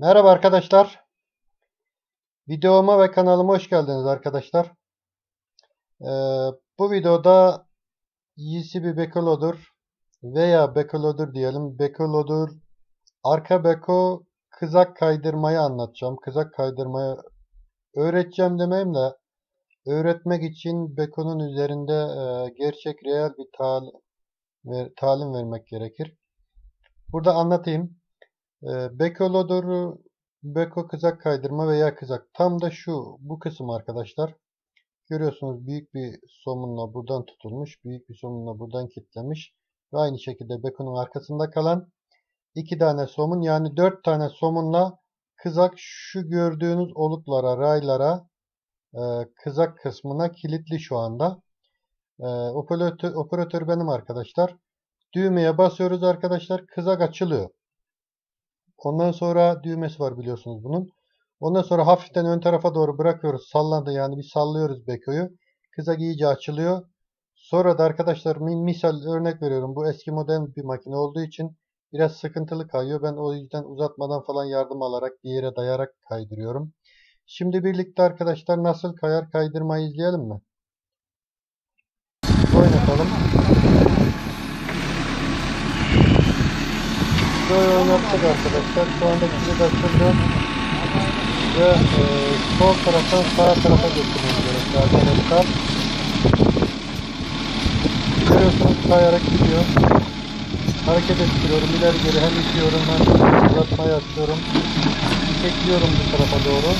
Merhaba arkadaşlar. Videoma ve kanalıma hoş geldiniz arkadaşlar. Bu videoda iyisi bir Beko loder veya Beko loder diyelim. Beko loder arka Beko kızak kaydırmayı anlatacağım. Kızak kaydırmayı öğreteceğim demeyeyim de öğretmek için Beko'nun üzerinde gerçek reel bir talim vermek gerekir. Burada anlatayım. Beko loder, Beko kızak kaydırma veya kızak. Tam da bu kısım arkadaşlar. Görüyorsunuz büyük bir somunla buradan tutulmuş. Büyük bir somunla buradan kilitlemiş. Ve aynı şekilde bekonun arkasında kalan 2 tane somun yani 4 tane somunla kızak şu gördüğünüz oluklara, raylara, kızak kısmına kilitli şu anda. Operatör benim arkadaşlar. Düğmeye basıyoruz arkadaşlar. Kızak açılıyor. Ondan sonra düğmesi var biliyorsunuz bunun. Ondan sonra hafiften ön tarafa doğru bırakıyoruz. Sallandı yani bir sallıyoruz bekoyu. Kızak iyice açılıyor. Sonra da arkadaşlar misal örnek veriyorum. Bu eski model bir makine olduğu için biraz sıkıntılı kayıyor. Ben o yüzden uzatmadan falan yardım alarak bir yere dayarak kaydırıyorum. Şimdi birlikte arkadaşlar nasıl kayar kaydırmayı izleyelim mi? Oynatalım. Böyle oynattık arkadaşlar. Şu anda kilit açıldı. Ve sol taraftan sağ tarafa götürmemiz gerekiyor arkadaşlar. Görüyorsunuz kayarak gidiyor. Hareket ettiriyorum. İleri geri hem itiyorum hem uzatmayı açıyorum. Çekliyorum bu tarafa doğru.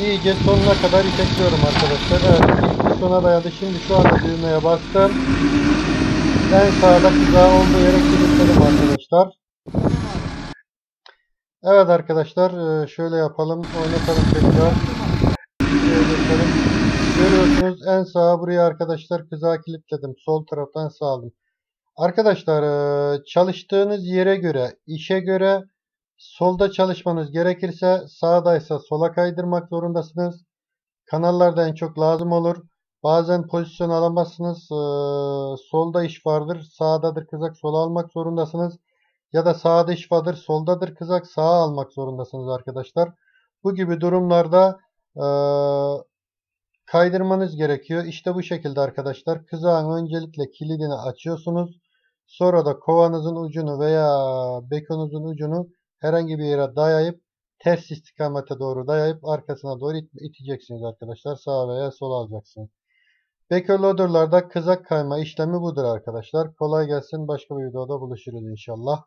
İyice sonuna kadar itekliyorum arkadaşlar. Evet, sona dayadı. Şimdi şu anda düğmeye bastım. En sağda kızağı olduğu yere kilitledim arkadaşlar. Evet arkadaşlar şöyle yapalım. Oynatalım tekrar. Görüyorsunuz en sağa buraya arkadaşlar kızağı kilitledim. Sol taraftan sağ aldım. Arkadaşlar çalıştığınız yere göre, işe göre solda çalışmanız gerekirse sağdaysa sola kaydırmak zorundasınız. Kanallarda en çok lazım olur. Bazen pozisyon alamazsınız. Solda iş vardır, sağdadır kızak, sola almak zorundasınız. Ya da sağda iş vardır, soldadır kızak, sağa almak zorundasınız arkadaşlar. Bu gibi durumlarda kaydırmanız gerekiyor. İşte bu şekilde arkadaşlar. Kızağın öncelikle kilidini açıyorsunuz. Sonra da kovanızın ucunu veya bekonuzun ucunu herhangi bir yere dayayıp ters istikamete doğru dayayıp arkasına doğru iteceksiniz arkadaşlar. Sağa veya sola alacaksınız. Beko loader'larda kızak kayma işlemi budur arkadaşlar. Kolay gelsin. Başka bir videoda buluşuruz inşallah.